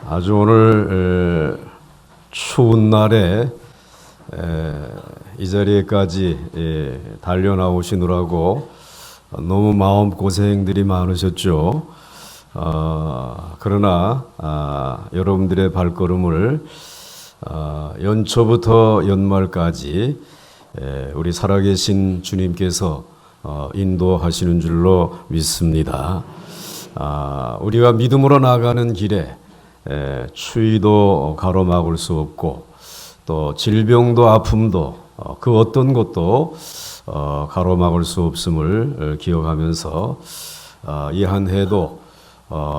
아주 오늘 추운 날에 이 자리에까지 달려 나오시느라고 너무 마음 고생들이 많으셨죠. 그러나 여러분들의 발걸음을 연초부터 연말까지 우리 살아계신 주님께서 인도하시는 줄로 믿습니다. 우리가 믿음으로 나가는 길에 추위도 가로막을 수 없고 또 질병도 아픔도 그 어떤 것도 가로막을 수 없음을 기억하면서 이 한 해도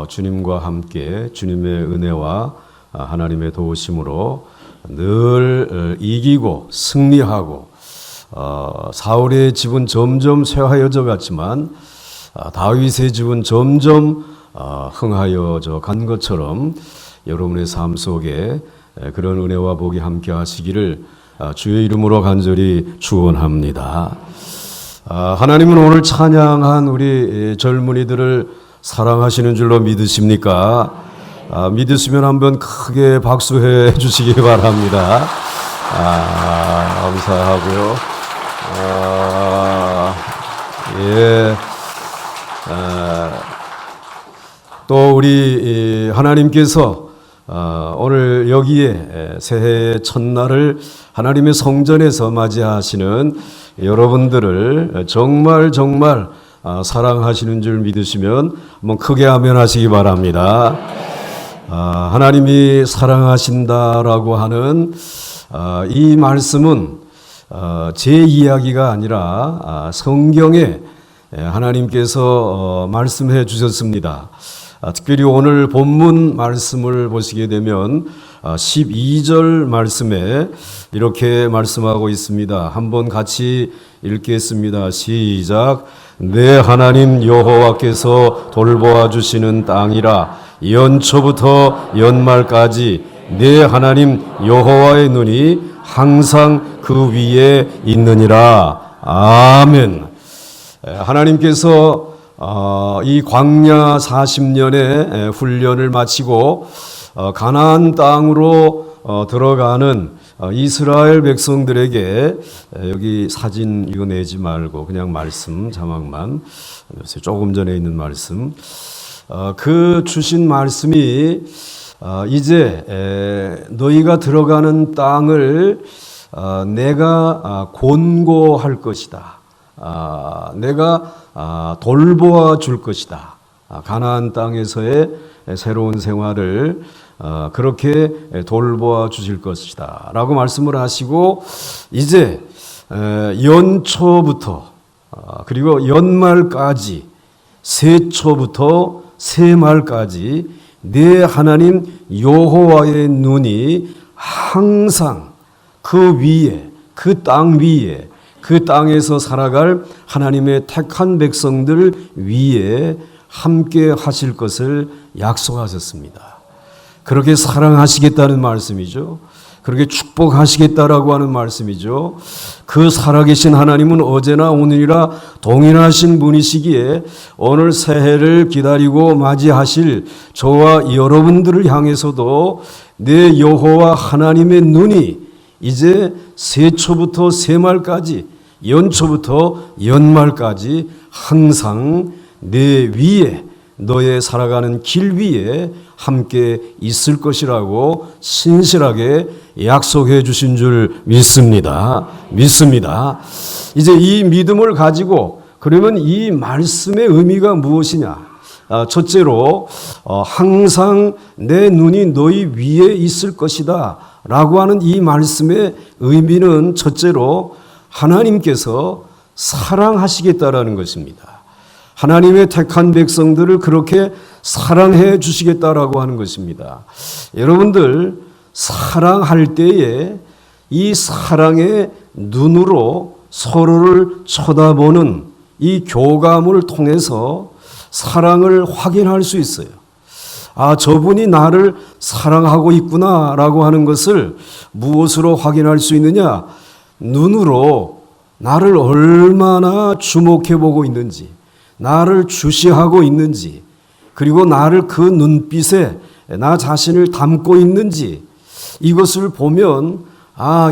주님과 함께 주님의 은혜와 하나님의 도우심으로 늘 이기고 승리하고 사울의 집은 점점 쇠하여져 갔지만 다윗의 집은 점점 흥하여져 간 것처럼 여러분의 삶 속에 그런 은혜와 복이 함께 하시기를 주의 이름으로 간절히 축원합니다. 하나님은 오늘 찬양한 우리 젊은이들을 사랑하시는 줄로 믿으십니까? 믿으시면 한번 크게 박수해 주시기 바랍니다. 감사하고요. 또 우리 하나님께서 오늘 여기에 새해 첫날을 하나님의 성전에서 맞이하시는 여러분들을 정말 사랑하시는 줄 믿으시면 한번 크게 아멘하시기 바랍니다. 하나님이 사랑하신다라고 하는 이 말씀은 제 이야기가 아니라 성경에 하나님께서 말씀해 주셨습니다. 특별히 오늘 본문 말씀을 보시게 되면 12절 말씀에 이렇게 말씀하고 있습니다. 한번 같이 읽겠습니다. 시작. 내 하나님 여호와께서 돌보아 주시는 땅이라 연초부터 연말까지 내 하나님 여호와의 눈이 항상 그 위에 있느니라. 아멘. 하나님께서 이 광야 40년의 훈련을 마치고 가나안 땅으로 들어가는 이스라엘 백성들에게 여기 사진 이거 내지 말고 그냥 말씀 자막만 조금 전에 있는 말씀 그 주신 말씀이 이제 너희가 들어가는 땅을 내가 권고할 것이다. 내가 돌보아 줄 것이다. 가나안 땅에서의 새로운 생활을 그렇게 돌보아 주실 것이다 라고 말씀을 하시고 이제 연초부터 그리고 연말까지 새초부터 새말까지 내 하나님 여호와의 눈이 항상 그 위에 그 땅 위에 그 땅에서 살아갈 하나님의 택한 백성들 위에 함께 하실 것을 약속하셨습니다. 그렇게 사랑하시겠다는 말씀이죠. 그렇게 축복하시겠다라고 하는 말씀이죠. 그 살아계신 하나님은 어제나 오늘이라 동일하신 분이시기에 오늘 새해를 기다리고 맞이하실 저와 여러분들을 향해서도 내 여호와 하나님의 눈이 이제 새초부터 새말까지 연초부터 연말까지 항상 내 위에 너의 살아가는 길 위에 함께 있을 것이라고 신실하게 약속해 주신 줄 믿습니다. 이제 이 믿음을 가지고 그러면 이 말씀의 의미가 무엇이냐? 첫째로 항상 내 눈이 너희 위에 있을 것이다 라고 하는 이 말씀의 의미는 첫째로 하나님께서 사랑하시겠다라는 것입니다. 하나님의 택한 백성들을 그렇게 사랑해 주시겠다라고 하는 것입니다. 여러분들 사랑할 때에 이 사랑의 눈으로 서로를 쳐다보는 이 교감을 통해서 사랑을 확인할 수 있어요. 저분이 나를 사랑하고 있구나라고 하는 것을 무엇으로 확인할 수 있느냐? 눈으로 나를 얼마나 주목해 보고 있는지, 나를 주시하고 있는지, 그리고 나를 그 눈빛에 나 자신을 담고 있는지 이것을 보면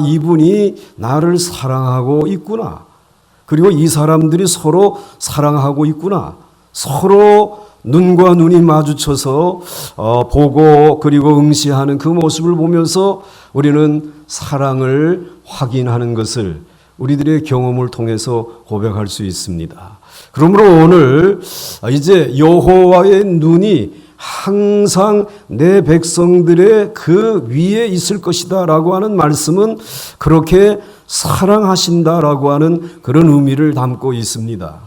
이분이 나를 사랑하고 있구나. 그리고 이 사람들이 서로 사랑하고 있구나. 서로 눈과 눈이 마주쳐서 보고 그리고 응시하는 그 모습을 보면서 우리는 사랑을 확인하는 것을 우리들의 경험을 통해서 고백할 수 있습니다. 그러므로 오늘 이제 여호와의 눈이 항상 내 백성들의 그 위에 있을 것이다 라고 하는 말씀은 그렇게 사랑하신다라고 하는 그런 의미를 담고 있습니다.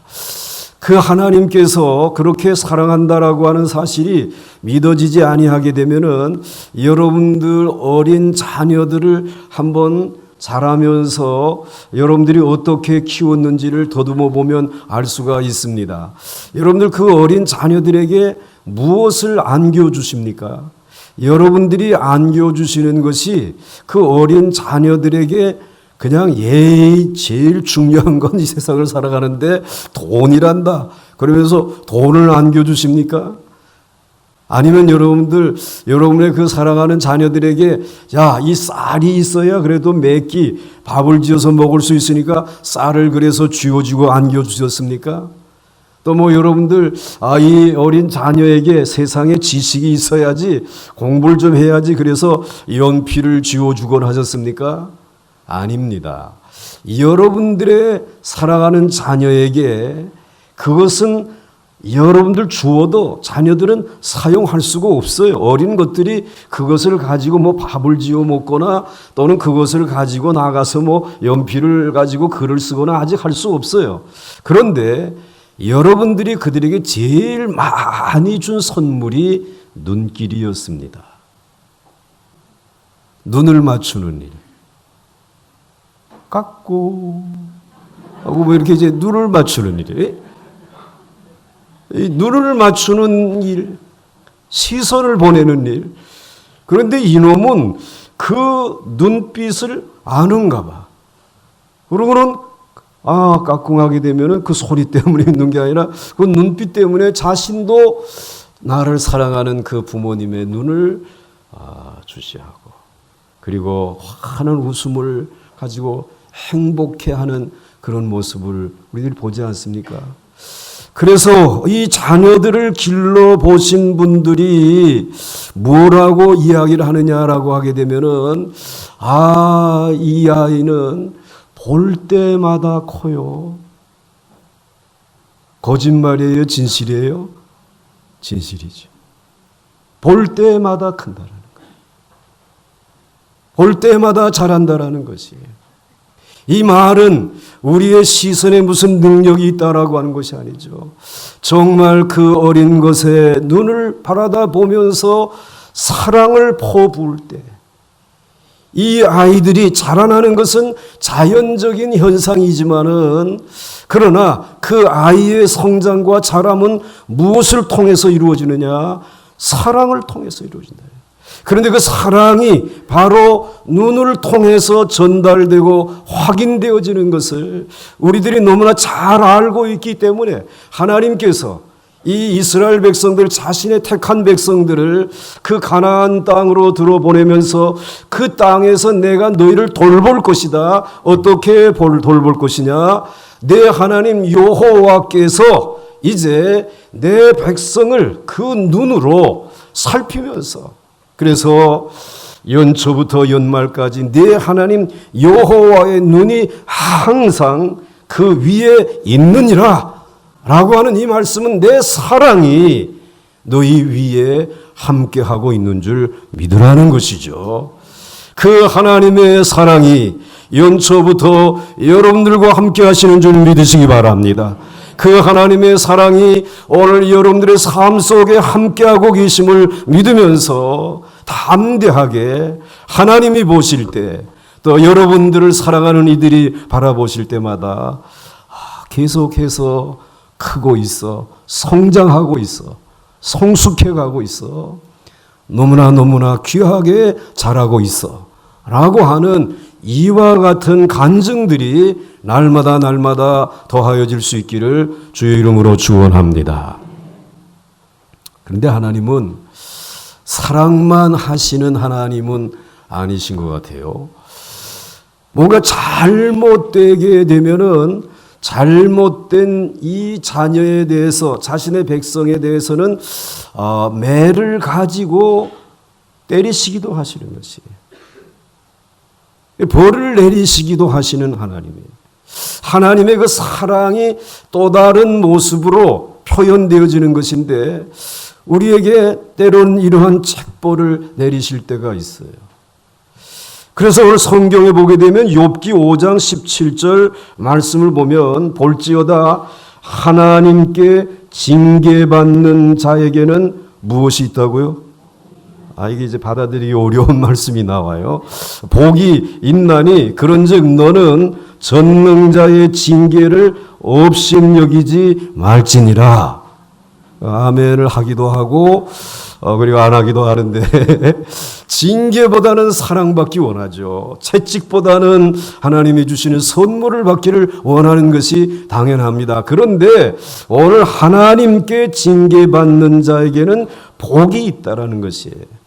그 하나님께서 그렇게 사랑한다라고 하는 사실이 믿어지지 아니하게 되면은 여러분들 어린 자녀들을 한번 자라면서 여러분들이 어떻게 키웠는지를 더듬어 보면 알 수가 있습니다. 여러분들 그 어린 자녀들에게 무엇을 안겨주십니까? 여러분들이 안겨주시는 것이 그 어린 자녀들에게 그냥 제일 중요한 건 이 세상을 살아가는데 돈이란다. 그러면서 돈을 안겨주십니까? 아니면 여러분의 그 사랑하는 자녀들에게 이 쌀이 있어야 그래도 몇 끼 밥을 지어서 먹을 수 있으니까 쌀을 그래서 쥐어주고 안겨주셨습니까? 또 여러분들 이 어린 자녀에게 세상에 지식이 있어야지 공부를 좀 해야지 그래서 연필을 쥐어주곤 하셨습니까? 아닙니다. 여러분들의 사랑하는 자녀에게 그것은 여러분들 주어도 자녀들은 사용할 수가 없어요. 어린 것들이 그것을 가지고 밥을 지어 먹거나 또는 그것을 가지고 나가서 연필을 가지고 글을 쓰거나 아직 할 수 없어요. 그런데 여러분들이 그들에게 제일 많이 준 선물이 눈길이었습니다. 눈을 맞추는 일. 깎고 하고 이렇게 이제 눈을 맞추는 일이에요. 이 눈을 맞추는 일, 시선을 보내는 일. 그런데 이놈은 그 눈빛을 아는가 봐. 그러고는 깍꿍하게 되면은 그 소리 때문에 있는 게 아니라 그 눈빛 때문에 자신도 나를 사랑하는 그 부모님의 눈을 주시하고 그리고 환한 웃음을 가지고 행복해하는 그런 모습을 우리들이 보지 않습니까? 그래서 이 자녀들을 길러보신 분들이 뭐라고 이야기를 하느냐라고 하게 되면은 이 아이는 볼 때마다 커요. 거짓말이에요? 진실이에요? 진실이죠. 볼 때마다 큰다라는 거예요. 볼 때마다 자란다라는 것이에요. 이 말은 우리의 시선에 무슨 능력이 있다라고 하는 것이 아니죠. 정말 그 어린 것에 눈을 바라다 보면서 사랑을 퍼부을 때 이 아이들이 자라나는 것은 자연적인 현상이지만은 그러나 그 아이의 성장과 자람은 무엇을 통해서 이루어지느냐? 사랑을 통해서 이루어진다. 그런데 그 사랑이 바로 눈을 통해서 전달되고 확인되어지는 것을 우리들이 너무나 잘 알고 있기 때문에 하나님께서 이 이스라엘 백성들, 자신의 택한 백성들을 그 가나안 땅으로 들어보내면서 그 땅에서 내가 너희를 돌볼 것이다. 어떻게 돌볼 것이냐? 내 하나님 여호와께서 이제 내 백성을 그 눈으로 살피면서 그래서 연초부터 연말까지 내 하나님 여호와의 눈이 항상 그 위에 있느니라 라고 하는 이 말씀은 내 사랑이 너희 위에 함께하고 있는 줄 믿으라는 것이죠. 그 하나님의 사랑이 연초부터 여러분들과 함께 하시는 줄 믿으시기 바랍니다. 그 하나님의 사랑이 오늘 여러분들의 삶 속에 함께하고 계심을 믿으면서 담대하게 하나님이 보실 때 또 여러분들을 사랑하는 이들이 바라보실 때마다 계속해서 크고 있어, 성장하고 있어, 성숙해가고 있어, 너무나 귀하게 자라고 있어 라고 하는 이와 같은 간증들이 날마다 더하여질 수 있기를 주의 이름으로 축원합니다. 그런데 하나님은 사랑만 하시는 하나님은 아니신 것 같아요. 뭔가 잘못되게 되면은 잘못된 이 자녀에 대해서, 자신의 백성에 대해서는 매를 가지고 때리시기도 하시는 것이에요. 벌을 내리시기도 하시는 하나님이에요. 하나님의 그 사랑이 또 다른 모습으로 표현되어지는 것인데, 우리에게 때로는 이러한 책벌을 내리실 때가 있어요. 그래서 오늘 성경에 보게 되면 욥기 5장 17절 말씀을 보면, 볼지어다 하나님께 징계받는 자에게는 무엇이 있다고요? 이게 이제 받아들이기 어려운 말씀이 나와요. 복이 있나니 그런즉 너는 전능자의 징계를 없인 여기지 말지니라. 아멘을 하기도 하고 그리고 안 하기도 하는데 징계보다는 사랑받기 원하죠. 채찍보다는 하나님이 주시는 선물을 받기를 원하는 것이 당연합니다. 그런데 오늘 하나님께 징계받는 자에게는 복이 있다라는 것이에요.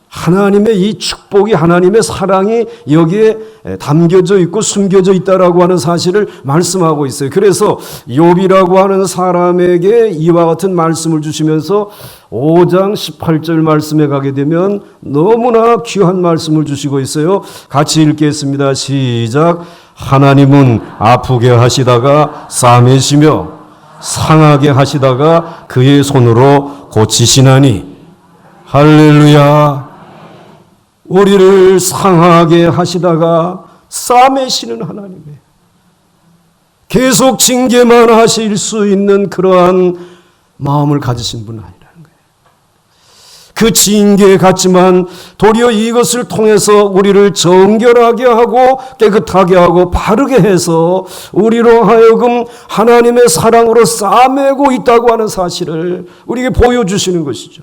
하나님의 이 축복이, 하나님의 사랑이 여기에 담겨져 있고 숨겨져 있다라고 하는 사실을 말씀하고 있어요. 그래서 욥이라고 하는 사람에게 이와 같은 말씀을 주시면서 5장 18절 말씀에 가게 되면 너무나 귀한 말씀을 주시고 있어요. 같이 읽겠습니다. 시작. 하나님은 아프게 하시다가 싸매시며 상하게 하시다가 그의 손으로 고치시나니. 할렐루야. 우리를 상하게 하시다가 싸매시는 하나님이에요. 계속 징계만 하실 수 있는 그러한 마음을 가지신 분 아니라는 거예요. 그 징계 같지만 도리어 이것을 통해서 우리를 정결하게 하고 깨끗하게 하고 바르게 해서 우리로 하여금 하나님의 사랑으로 싸매고 있다고 하는 사실을 우리에게 보여주시는 것이죠.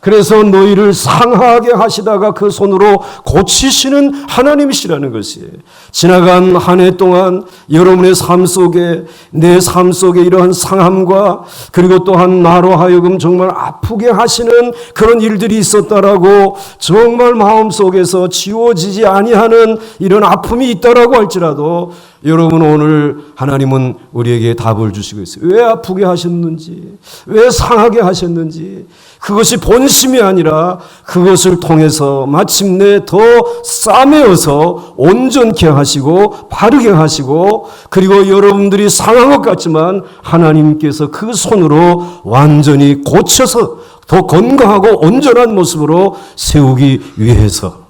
그래서 너희를 상하게 하시다가 그 손으로 고치시는 하나님이시라는 것이에요. 지나간 한 해 동안 여러분의 삶 속에, 내 삶 속에 이러한 상함과 그리고 또한 나로 하여금 정말 아프게 하시는 그런 일들이 있었다라고, 정말 마음속에서 지워지지 아니하는 이런 아픔이 있다라고 할지라도 여러분, 오늘 하나님은 우리에게 답을 주시고 있어요. 왜 아프게 하셨는지, 왜 상하게 하셨는지, 그것이 본심이 아니라 그것을 통해서 마침내 더 싸매어서 온전케 하시고 바르게 하시고, 그리고 여러분들이 상한 것 같지만 하나님께서 그 손으로 완전히 고쳐서 더 건강하고 온전한 모습으로 세우기 위해서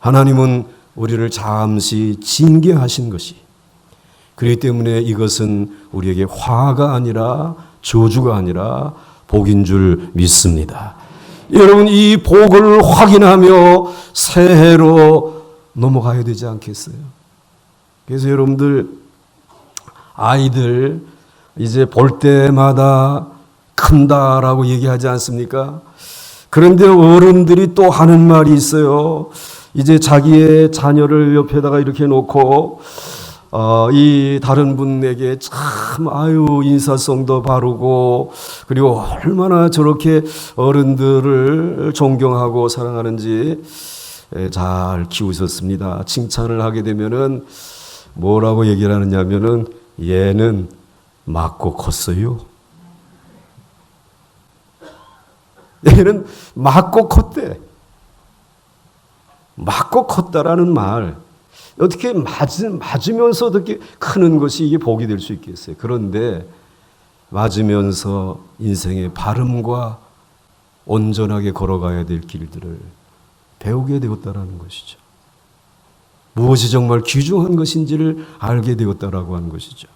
하나님은 우리를 잠시 징계하신 것이, 그렇기 때문에 이것은 우리에게 화가 아니라 저주가 아니라 복인 줄 믿습니다. 여러분, 이 복을 확인하며 새해로 넘어가야 되지 않겠어요? 그래서 여러분들, 아이들 이제 볼 때마다 큰다라고 얘기하지 않습니까? 그런데 어른들이 또 하는 말이 있어요. 이제 자기의 자녀를 옆에다가 이렇게 놓고 이 다른 분에게 참 인사성도 바르고, 그리고 얼마나 저렇게 어른들을 존경하고 사랑하는지 잘 키우셨습니다. 칭찬을 하게 되면은 뭐라고 얘기를 하느냐면은, 얘는 맞고 컸어요. 얘는 맞고 컸대. 맞고 컸다라는 말, 어떻게 맞으면서 어떻게 크는 것이 이게 복이 될 수 있겠어요? 그런데 맞으면서 인생의 바름과 온전하게 걸어가야 될 길들을 배우게 되었다라는 것이죠. 무엇이 정말 귀중한 것인지를 알게 되었다라고 하는 것이죠.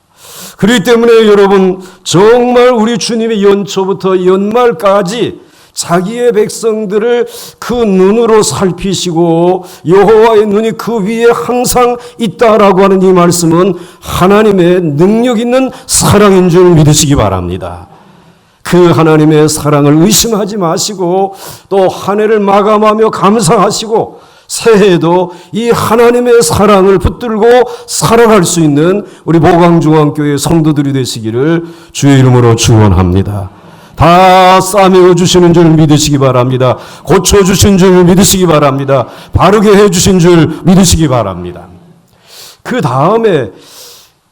그렇기 때문에 여러분, 정말 우리 주님의 연초부터 연말까지 자기의 백성들을 그 눈으로 살피시고 여호와의 눈이 그 위에 항상 있다라고 하는 이 말씀은 하나님의 능력 있는 사랑인 줄 믿으시기 바랍니다. 그 하나님의 사랑을 의심하지 마시고 또 한 해를 마감하며 감사하시고 새해에도 이 하나님의 사랑을 붙들고 살아갈 수 있는 우리 보강중앙교회 성도들이 되시기를 주의 이름으로 축원합니다. 다 싸매어 주시는 줄 믿으시기 바랍니다. 고쳐주신 줄 믿으시기 바랍니다. 바르게 해주신 줄 믿으시기 바랍니다. 그 다음에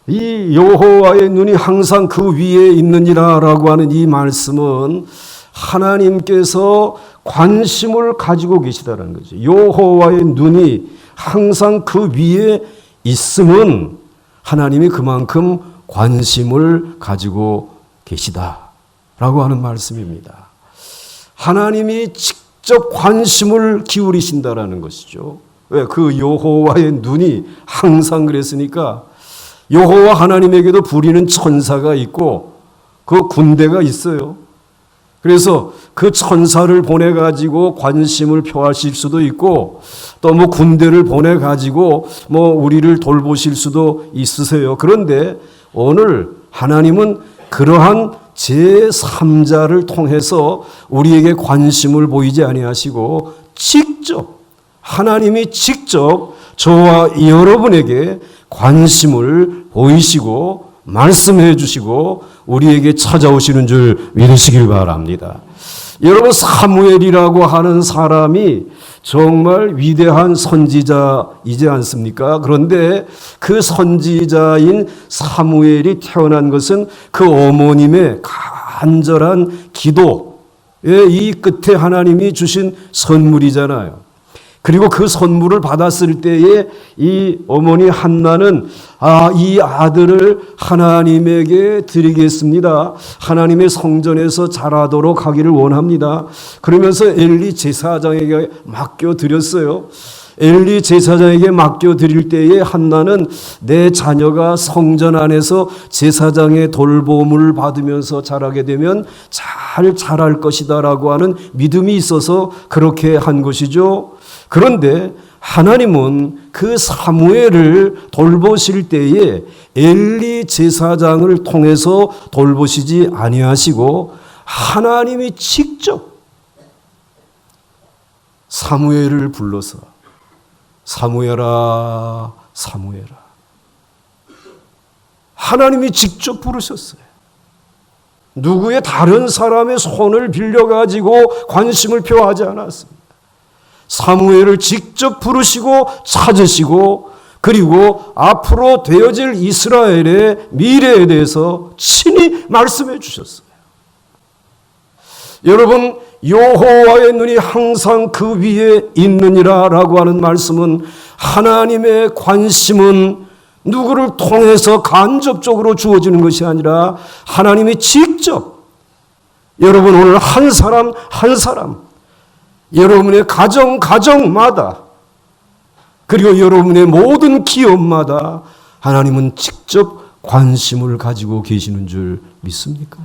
이 여호와의 눈이 항상 그 위에 있느니라라고 하는 이 말씀은 하나님께서 관심을 가지고 계시다는 거죠. 여호와의 눈이 항상 그 위에 있음은 하나님이 그만큼 관심을 가지고 계시다라고 하는 말씀입니다. 하나님이 직접 관심을 기울이신다라는 것이죠. 왜? 그 여호와의 눈이 항상 그랬으니까 여호와 하나님에게도 부리는 천사가 있고 그 군대가 있어요. 그래서 그 천사를 보내가지고 관심을 표하실 수도 있고 또 뭐 군대를 보내가지고 뭐 우리를 돌보실 수도 있으세요. 그런데 오늘 하나님은 그러한 제3자를 통해서 우리에게 관심을 보이지 아니하시고 직접 하나님이 직접 저와 여러분에게 관심을 보이시고 말씀해 주시고 우리에게 찾아오시는 줄 믿으시길 바랍니다. 여러분, 사무엘이라고 하는 사람이 정말 위대한 선지자이지 않습니까? 그런데 그 선지자인 사무엘이 태어난 것은 그 어머님의 간절한 기도의 이 끝에 하나님이 주신 선물이잖아요. 그리고 그 선물을 받았을 때에 이 어머니 한나는 이 아들을 하나님에게 드리겠습니다. 하나님의 성전에서 자라도록 하기를 원합니다. 그러면서 엘리 제사장에게 맡겨드렸어요. 엘리 제사장에게 맡겨드릴 때에 한나는 내 자녀가 성전 안에서 제사장의 돌봄을 받으면서 자라게 되면 잘 자랄 것이다 라고 하는 믿음이 있어서 그렇게 한 것이죠. 그런데 하나님은 그 사무엘을 돌보실 때에 엘리 제사장을 통해서 돌보시지 아니하시고 하나님이 직접 사무엘을 불러서 사무엘아, 사무엘아. 하나님이 직접 부르셨어요. 누구의 다른 사람의 손을 빌려가지고 관심을 표하지 않았습니다. 사무엘을 직접 부르시고 찾으시고 그리고 앞으로 되어질 이스라엘의 미래에 대해서 친히 말씀해 주셨어요. 여러분, 여호와의 눈이 항상 그 위에 있느니라 라고 하는 말씀은 하나님의 관심은 누구를 통해서 간접적으로 주어지는 것이 아니라 하나님이 직접 여러분 오늘 한 사람 한 사람 여러분의 가정마다 그리고 여러분의 모든 기업마다 하나님은 직접 관심을 가지고 계시는 줄 믿습니까?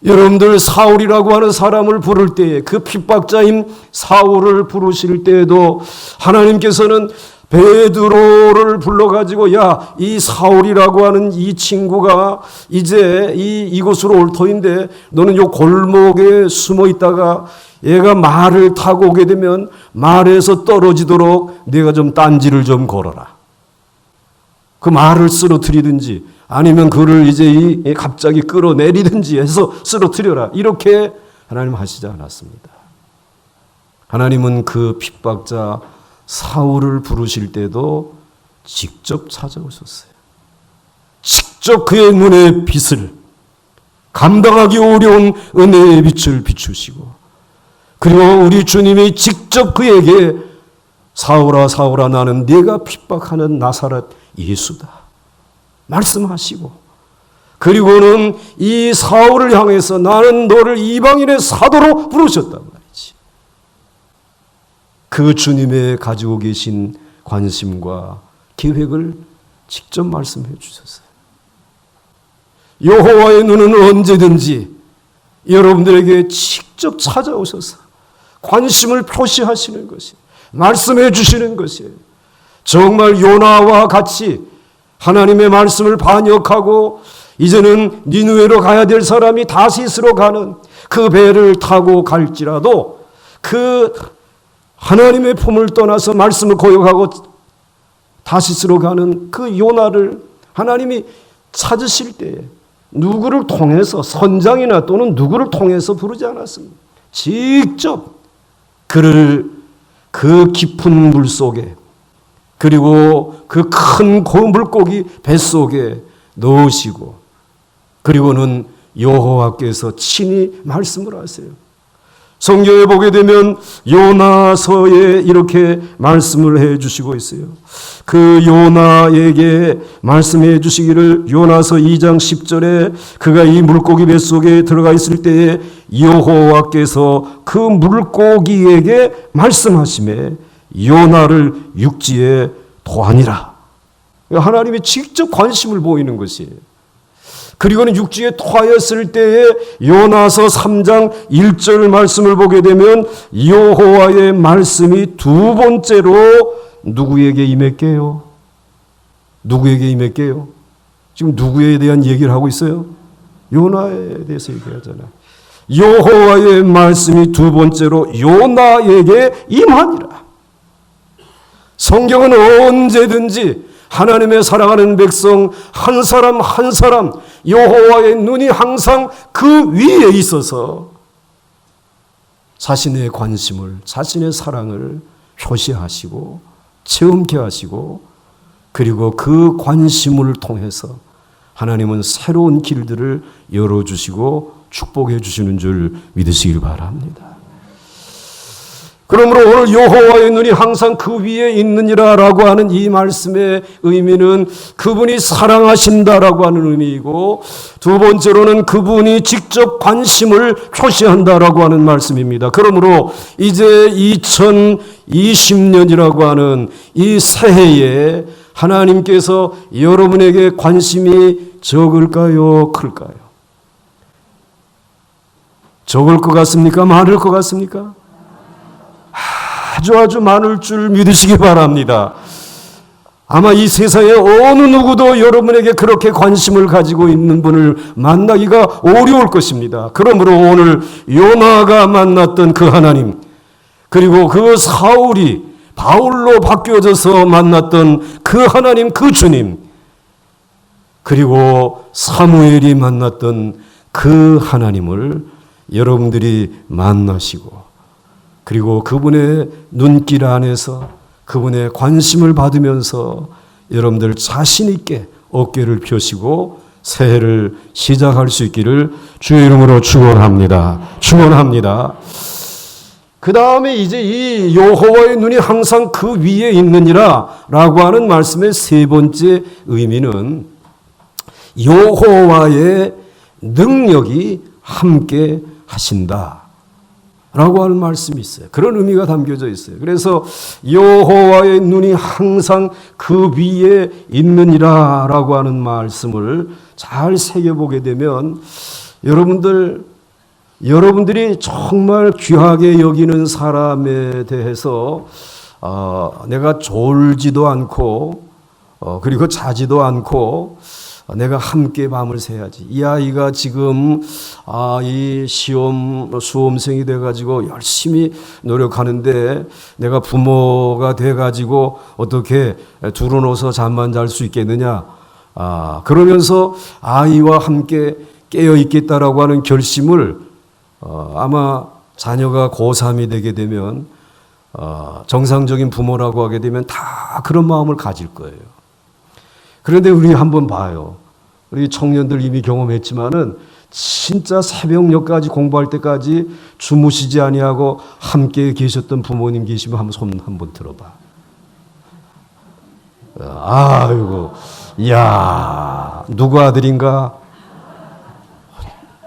여러분들 사울이라고 하는 사람을 부를 때에 그 핍박자인 사울을 부르실 때에도 하나님께서는 베드로를 불러가지고 야, 이 사울이라고 하는 이 친구가 이제 이곳으로 올 터인데 너는 요 골목에 숨어 있다가 얘가 말을 타고 오게 되면 말에서 떨어지도록 네가 좀 딴지를 좀 걸어라. 그 말을 쓰러뜨리든지 아니면 그를 이제 갑자기 끌어내리든지 해서 쓰러뜨려라. 이렇게 하나님 하시지 않았습니다. 하나님은 그 핍박자 사울을 부르실 때도 직접 찾아오셨어요. 직접 그의 눈의 빛을 감당하기 어려운 은혜의 빛을 비추시고 그리고 우리 주님이 직접 그에게 사울아 사울아 나는 네가 핍박하는 나사렛 예수다 말씀하시고 그리고는 이 사울을 향해서 나는 너를 이방인의 사도로 부르셨단 말이지. 그 주님의 가지고 계신 관심과 계획을 직접 말씀해 주셨어요. 여호와의 눈은 언제든지 여러분들에게 직접 찾아오셔서 관심을 표시하시는 것이 말씀해 주시는 것이에요. 정말 요나와 같이 하나님의 말씀을 반역하고 이제는 니느웨로 가야 될 사람이 다시스로 가는 그 배를 타고 갈지라도 그 하나님의 품을 떠나서 말씀을 고역하고 다시스로 가는 그 요나를 하나님이 찾으실 때에 누구를 통해서, 선장이나 또는 누구를 통해서 부르지 않았습니다. 직접 그를 그 깊은 물 속에, 그리고 그 큰 물고기 뱃속에 넣으시고, 그리고는 여호와께서 친히 말씀을 하세요. 성경에 보게 되면 요나서에 이렇게 말씀을 해 주시고 있어요. 그 요나에게 말씀해 주시기를, 요나서 2장 10절에 그가 이 물고기 뱃속에 들어가 있을 때에 여호와께서 그 물고기에게 말씀하시매 요나를 육지에 토하니라. 하나님이 직접 관심을 보이는 것이에요. 그리고는 육지에 토하였을 때에 요나서 3장 1절 말씀을 보게 되면 여호와의 말씀이 두 번째로 누구에게 임했게요? 누구에게 임했게요? 지금 누구에 대한 얘기를 하고 있어요? 요나에 대해서 얘기하잖아요. 여호와의 말씀이 두 번째로 요나에게 임하니라. 성경은 언제든지 하나님의 사랑하는 백성 한 사람 한 사람 여호와의 눈이 항상 그 위에 있어서 자신의 관심을, 자신의 사랑을 표시하시고 체험케 하시고, 그리고 그 관심을 통해서 하나님은 새로운 길들을 열어주시고 축복해 주시는 줄 믿으시길 바랍니다. 그러므로 오늘 여호와의 눈이 항상 그 위에 있느니라 라고 하는 이 말씀의 의미는 그분이 사랑하신다라고 하는 의미이고, 두 번째로는 그분이 직접 관심을 표시한다라고 하는 말씀입니다. 그러므로 이제 2020년이라고 하는 이 새해에 하나님께서 여러분에게 관심이 적을까요? 클까요? 적을 것 같습니까? 많을 것 같습니까? 아주 많을 줄 믿으시기 바랍니다. 아마 이 세상에 어느 누구도 여러분에게 그렇게 관심을 가지고 있는 분을 만나기가 어려울 것입니다. 그러므로 오늘 요나가 만났던 그 하나님, 그리고 그 사울이 바울로 바뀌어져서 만났던 그 하나님, 그 주님, 그리고 사무엘이 만났던 그 하나님을 여러분들이 만나시고, 그리고 그분의 눈길 안에서 그분의 관심을 받으면서 여러분들 자신 있게 어깨를 펴시고 새해를 시작할 수 있기를 주의 이름으로 축원합니다. 축원합니다. 그 다음에 이제 이 여호와의 눈이 항상 그 위에 있느니라 라고 하는 말씀의 세 번째 의미는 여호와의 능력이 함께 하신다 라고 하는 말씀이 있어요. 그런 의미가 담겨져 있어요. 그래서 여호와의 눈이 항상 그 위에 있느니라 라고 하는 말씀을 잘 새겨보게 되면 여러분들이 정말 귀하게 여기는 사람에 대해서 내가 졸지도 않고 그리고 자지도 않고 내가 함께 밤을 새야지. 이 아이가 지금 이 수험생이 돼가지고 열심히 노력하는데 내가 부모가 돼가지고 어떻게 두루놓아서 잠만 잘 수 있겠느냐. 그러면서 아이와 함께 깨어 있겠다라고 하는 결심을 아마 자녀가 고3이 되게 되면 정상적인 부모라고 하게 되면 다 그런 마음을 가질 거예요. 그런데 우리 한번 봐요. 우리 청년들 이미 경험했지만은 진짜 새벽녘까지 공부할 때까지 주무시지 아니하고 함께 계셨던 부모님 계시면 한번 손 한번 들어봐. 아이고, 이야, 누구 아들인가?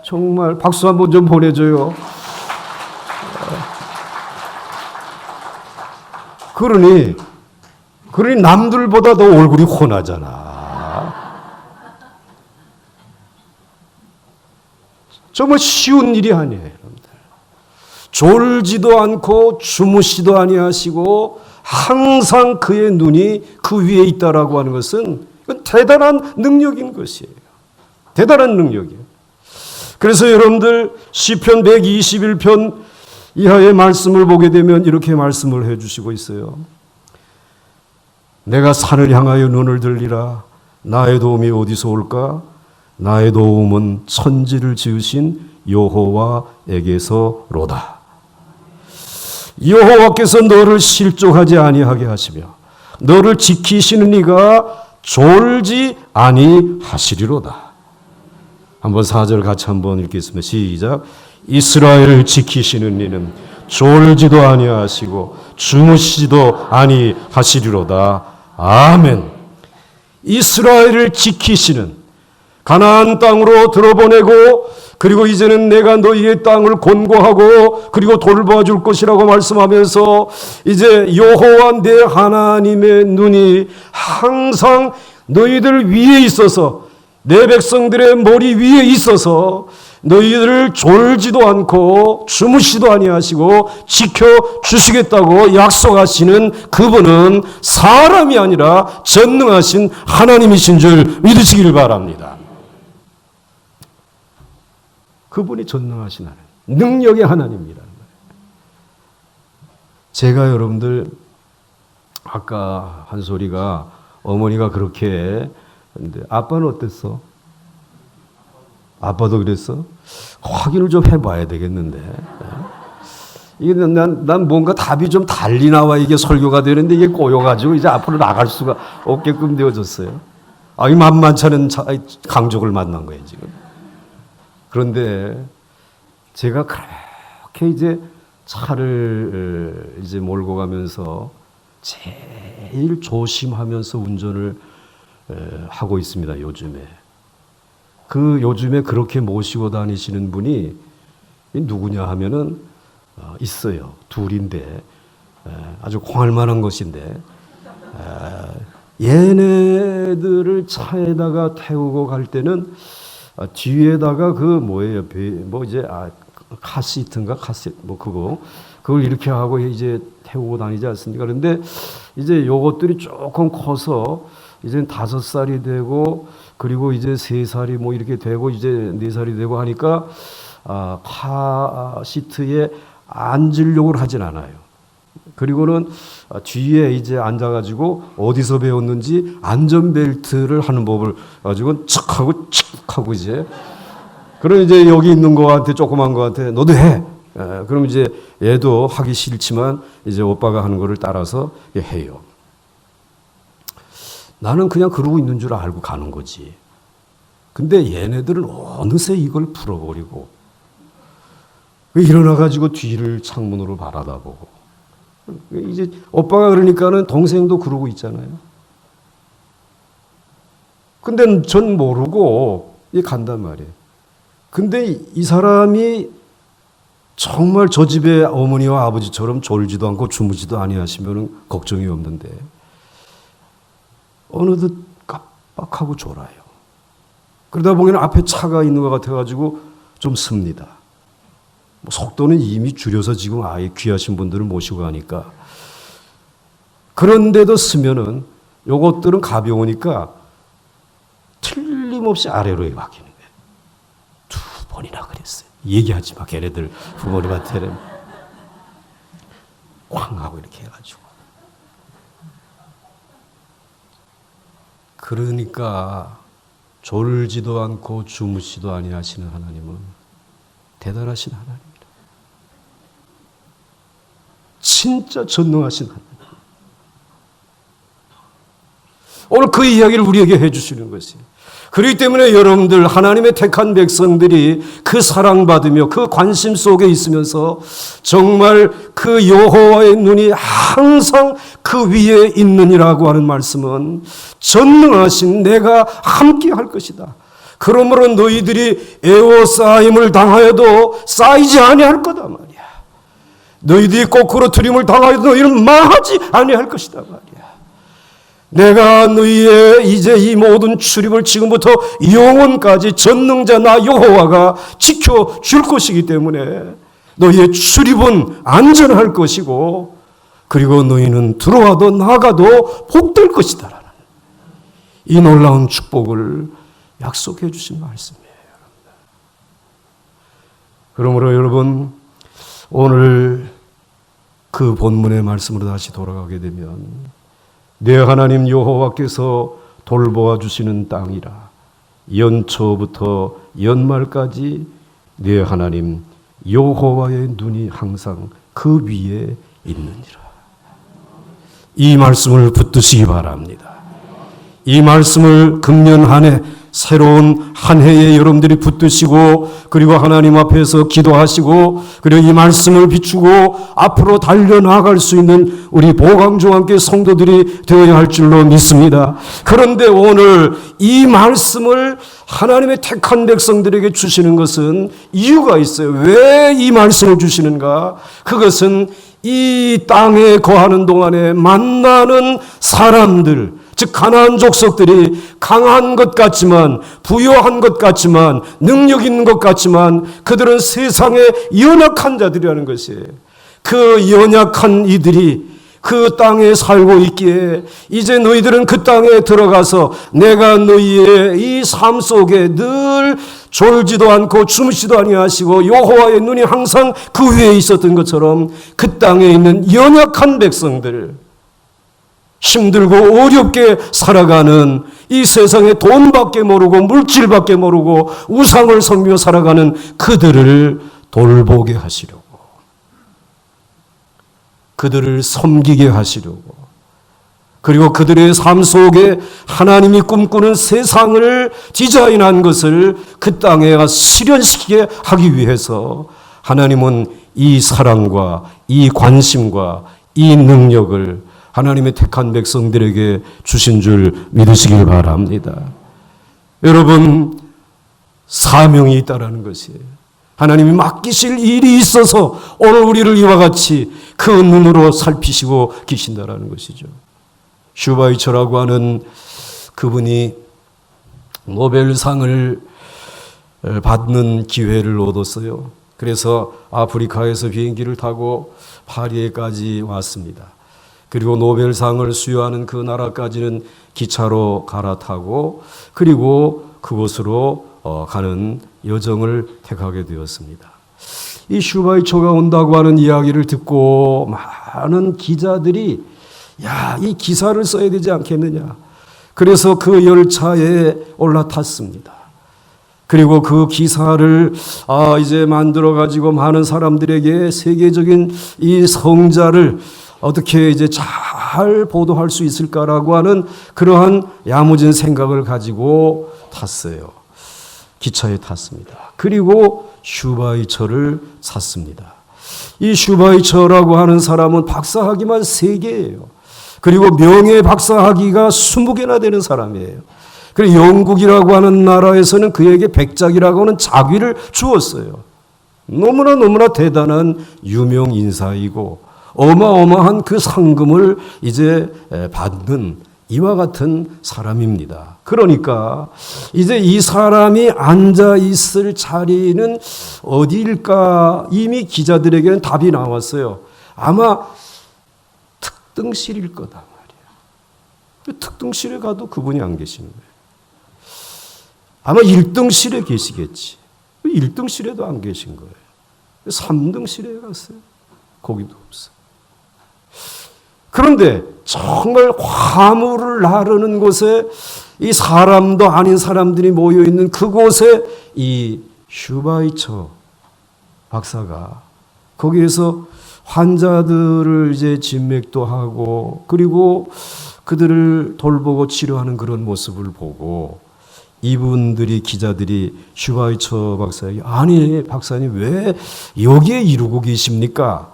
정말 박수 한번 좀 보내줘요. 그러니 남들보다 더 얼굴이 훤하잖아. 정말 쉬운 일이 아니에요, 여러분들. 졸지도 않고 주무시도 아니하시고 항상 그의 눈이 그 위에 있다라고 하는 것은 대단한 능력인 것이에요. 대단한 능력이에요. 그래서 여러분들 시편 121편 이하의 말씀을 보게 되면 이렇게 말씀을 해주시고 있어요. 내가 산을 향하여 눈을 들리라. 나의 도움이 어디서 올까? 나의 도움은 천지를 지으신 여호와에게서로다. 여호와께서 너를 실족하지 아니하게 하시며 너를 지키시는 이가 졸지 아니하시리로다. 한번 4절 같이 한번 읽겠습니다. 시작. 이스라엘을 지키시는 이는 졸지도 아니하시고 주무시지도 아니하시리로다. 아멘. 이스라엘을 지키시는, 가나안 땅으로 들어보내고 그리고 이제는 내가 너희의 땅을 권고하고 그리고 돌봐줄 것이라고 말씀하면서 이제 여호와 내 하나님의 눈이 항상 너희들 위에 있어서, 내 백성들의 머리 위에 있어서 너희들을 졸지도 않고 주무시도 아니하시고 지켜주시겠다고 약속하시는 그분은 사람이 아니라 전능하신 하나님이신 줄 믿으시기를 바랍니다. 그분이 전능하신 하나님, 능력의 하나님이라는 거예요. 제가 여러분들 아까 한 소리가 어머니가 그렇게 했는데 아빠는 어땠어? 아빠도 그랬어? 확인을 좀 해봐야 되겠는데. 이게 난 뭔가 답이 좀 달리 나와 이게 설교가 되는데 이게 꼬여가지고 이제 앞으로 나갈 수가 없게끔 되어졌어요. 이 만만치 않은 강족을 만난 거예요, 지금. 그런데 제가 그렇게 이제 차를 이제 몰고 가면서 제일 조심하면서 운전을 하고 있습니다, 요즘에. 요즘에 그렇게 모시고 다니시는 분이 누구냐 하면은 있어요. 둘인데 아주 공할 만한 것인데 얘네들을 차에다가 태우고 갈 때는 뒤에다가 카시트인가 그걸 이렇게 하고 이제 태우고 다니지 않습니까? 그런데 이제 요것들이 조금 커서 이제 5살이 되고 그리고 이제 3살이 이렇게 되고 이제 4살이 되고 하니까 카시트에 앉으려고 하진 않아요. 그리고는 뒤에 이제 앉아가지고 어디서 배웠는지 안전벨트를 하는 법을 가지고 척하고 칙하고 이제 그럼 이제 여기 있는 거한테 조그만 거한테 너도 해. 그럼 이제 얘도 하기 싫지만 이제 오빠가 하는 거를 따라서 해요. 나는 그냥 그러고 있는 줄 알고 가는 거지. 근데 얘네들은 어느새 이걸 풀어버리고 일어나가지고 뒤를 창문으로 바라다보고 이제 오빠가 그러니까는 동생도 그러고 있잖아요. 근데 전 모르고 간단 말이에요. 근데 이 사람이 정말 저 집의 어머니와 아버지처럼 졸지도 않고 주무지도 아니하시면 걱정이 없는데 어느덧 깜빡하고 졸아요. 그러다 보면 앞에 차가 있는 것 같아가지고 좀 씁니다. 속도는 이미 줄여서 지금 아예 귀하신 분들을 모시고 가니까. 그런데도 쓰면은 요것들은 가벼우니까 틀림없이 아래로 박히는 거예요. 2번이나 그랬어요. 얘기하지 마, 걔네들 부모님한테는. 꽝 하고 이렇게 해가지고. 그러니까 졸지도 않고 주무시도 아니하시는 하나님은 대단하신 하나님입니다. 진짜 전능하신 하나님. 오늘 그 이야기를 우리에게 해주시는 것이에요. 그렇기 때문에 여러분들 하나님의 택한 백성들이 그 사랑받으며 그 관심 속에 있으면서 정말 그 여호와의 눈이 항상 그 위에 있느니라고 하는 말씀은 전능하신 내가 함께 할 것이다. 그러므로 너희들이 애워싸임을 당하여도 쌓이지 아니할 거다 말이야. 너희들이 거꾸로 트림을 당하여도 너희는 망하지 아니할 것이다 말이야. 내가 너희의 이제 이 모든 출입을 지금부터 영원까지 전능자 나 여호와가 지켜줄 것이기 때문에 너희의 출입은 안전할 것이고 그리고 너희는 들어와도 나가도 복될 것이다 라는 이 놀라운 축복을 약속해 주신 말씀이에요. 그러므로 여러분 오늘 그 본문의 말씀으로 다시 돌아가게 되면 내 하나님 여호와께서 돌보아 주시는 땅이라 연초부터 연말까지 내 하나님 여호와의 눈이 항상 그 위에 있느니라. 이 말씀을 붙드시기 바랍니다. 이 말씀을 금년 한 해 새로운 한 해에 여러분들이 붙드시고 그리고 하나님 앞에서 기도하시고 그리고 이 말씀을 비추고 앞으로 달려나갈 수 있는 우리 보강조함께 성도들이 되어야 할 줄로 믿습니다. 그런데 오늘 이 말씀을 하나님의 택한 백성들에게 주시는 것은 이유가 있어요. 왜 이 말씀을 주시는가? 그것은 이 땅에 거하는 동안에 만나는 사람들, 즉 가나안 족속들이 강한 것 같지만 부유한 것 같지만 능력 있는 것 같지만 그들은 세상에 연약한 자들이라는 것이에요. 그 연약한 이들이 그 땅에 살고 있기에 이제 너희들은 그 땅에 들어가서 내가 너희의 이 삶 속에 늘 졸지도 않고 주무시도 아니하시고 여호와의 눈이 항상 그 위에 있었던 것처럼 그 땅에 있는 연약한 백성들, 힘들고 어렵게 살아가는 이 세상에 돈밖에 모르고 물질밖에 모르고 우상을 섬기며 살아가는 그들을 돌보게 하시려고, 그들을 섬기게 하시려고, 그리고 그들의 삶 속에 하나님이 꿈꾸는 세상을 디자인한 것을 그 땅에 실현시키게 하기 위해서 하나님은 이 사랑과 이 관심과 이 능력을 하나님의 택한 백성들에게 주신 줄 믿으시길 바랍니다. 여러분, 사명이 있다라는 것이에요. 하나님이 맡기실 일이 있어서 오늘 우리를 이와 같이 그 눈으로 살피시고 계신다라는 것이죠. 슈바이처라고 하는 그분이 노벨상을 받는 기회를 얻었어요. 그래서 아프리카에서 비행기를 타고 파리에까지 왔습니다. 그리고 노벨상을 수여하는 그 나라까지는 기차로 갈아타고 그리고 그곳으로 가는 여정을 택하게 되었습니다. 이 슈바이처가 온다고 하는 이야기를 듣고 많은 기자들이 이 기사를 써야 되지 않겠느냐. 그래서 그 열차에 올라탔습니다. 그리고 그 기사를 이제 만들어 가지고 많은 사람들에게 세계적인 이 성자를 어떻게 이제 잘 보도할 수 있을까라고 하는 그러한 야무진 생각을 가지고 탔어요. 기차에 탔습니다. 그리고 슈바이처를 찾습니다. 이 슈바이처라고 하는 사람은 박사학위만 3개예요. 그리고 명예 박사학위가 20개나 되는 사람이에요. 그리고 영국이라고 하는 나라에서는 그에게 백작이라고 하는 자귀를 주었어요. 너무나 대단한 유명 인사이고 어마어마한 그 상금을 이제 받는 이와 같은 사람입니다. 그러니까 이제 이 사람이 앉아 있을 자리는 어디일까? 이미 기자들에게는 답이 나왔어요. 아마 특등실일 거다 말이야. 특등실에 가도 그분이 안 계시는 거예요. 아마 1등실에 계시겠지. 1등실에도 안 계신 거예요. 3등실에 갔어요. 거기도 없어. 그런데 정말 화물을 나르는 곳에 이 사람도 아닌 사람들이 모여 있는 그곳에 이 슈바이처 박사가 거기에서 환자들을 이제 진맥도 하고 그리고 그들을 돌보고 치료하는 그런 모습을 보고 이분들이 기자들이 슈바이처 박사에게 아니 박사님 왜 여기에 이루고 계십니까?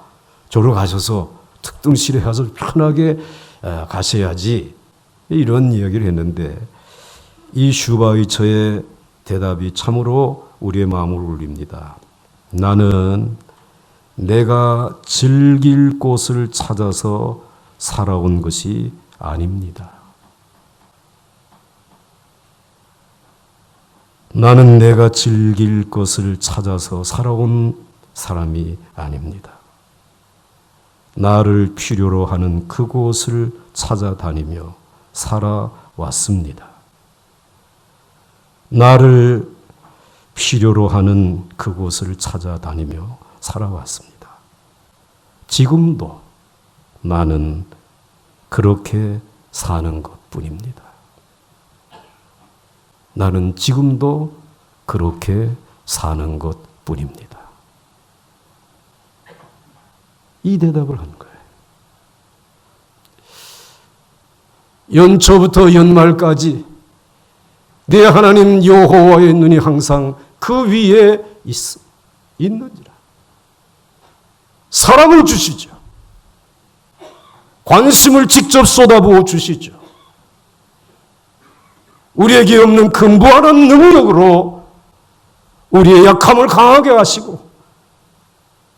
저로 가셔서 특등실에 가서 편하게 가셔야지 이런 이야기를 했는데 이 슈바이처의 대답이 참으로 우리의 마음을 울립니다. 나는 내가 즐길 곳을 찾아서 살아온 것이 아닙니다. 나는 내가 즐길 것을 찾아서 살아온 사람이 아닙니다. 나를 필요로 하는 그곳을 찾아다니며 살아왔습니다. 나를 필요로 하는 그곳을 찾아다니며 살아왔습니다. 지금도 나는 그렇게 사는 것뿐입니다. 나는 지금도 그렇게 사는 것 뿐입니다. 이 대답을 한 거예요. 연초부터 연말까지 내 하나님 여호와의 눈이 항상 그 위에 있는지라. 사랑을 주시죠. 관심을 직접 쏟아부어 주시죠. 우리에게 없는 근부하는 능력으로 우리의 약함을 강하게 하시고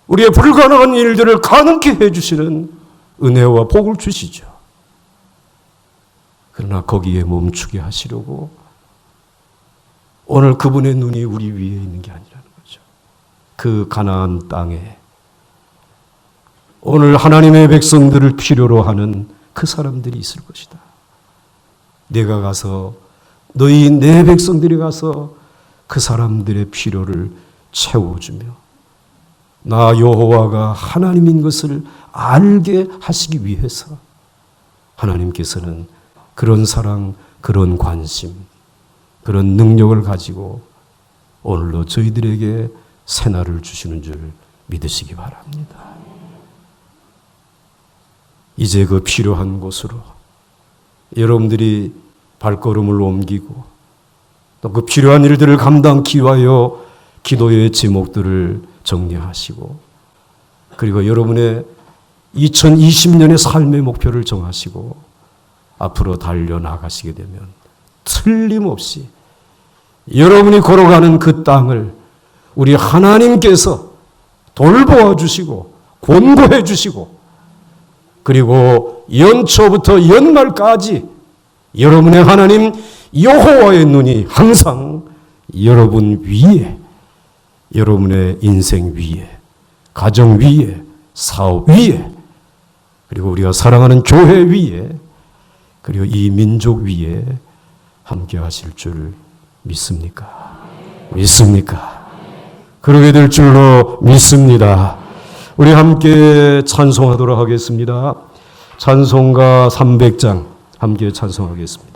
우리의 불가능한 일들을 가능케 해주시는 은혜와 복을 주시죠. 그러나 거기에 멈추게 하시려고 오늘 그분의 눈이 우리 위에 있는 게 아니라는 거죠. 그 가나안 땅에 오늘 하나님의 백성들을 필요로 하는 그 사람들이 있을 것이다. 내가 가서 너희 내 백성들이 가서 그 사람들의 필요를 채워주며 나 여호와가 하나님인 것을 알게 하시기 위해서 하나님께서는 그런 사랑, 그런 관심, 그런 능력을 가지고 오늘도 저희들에게 새날을 주시는 줄 믿으시기 바랍니다. 이제 그 필요한 곳으로 여러분들이 발걸음을 옮기고 또 그 필요한 일들을 감당하기 위하여 기도의 제목들을 정리하시고 그리고 여러분의 2020년의 삶의 목표를 정하시고 앞으로 달려나가시게 되면 틀림없이 여러분이 걸어가는 그 땅을 우리 하나님께서 돌보아 주시고 권고해 주시고 그리고 연초부터 연말까지 여러분의 하나님 여호와의 눈이 항상 여러분 위에, 여러분의 인생 위에, 가정 위에, 사업 위에, 그리고 우리가 사랑하는 교회 위에, 그리고 이 민족 위에 함께 하실 줄 믿습니까? 믿습니까? 그러게 될 줄로 믿습니다. 우리 함께 찬송하도록 하겠습니다. 찬송가 300장 함께 찬송하겠습니다.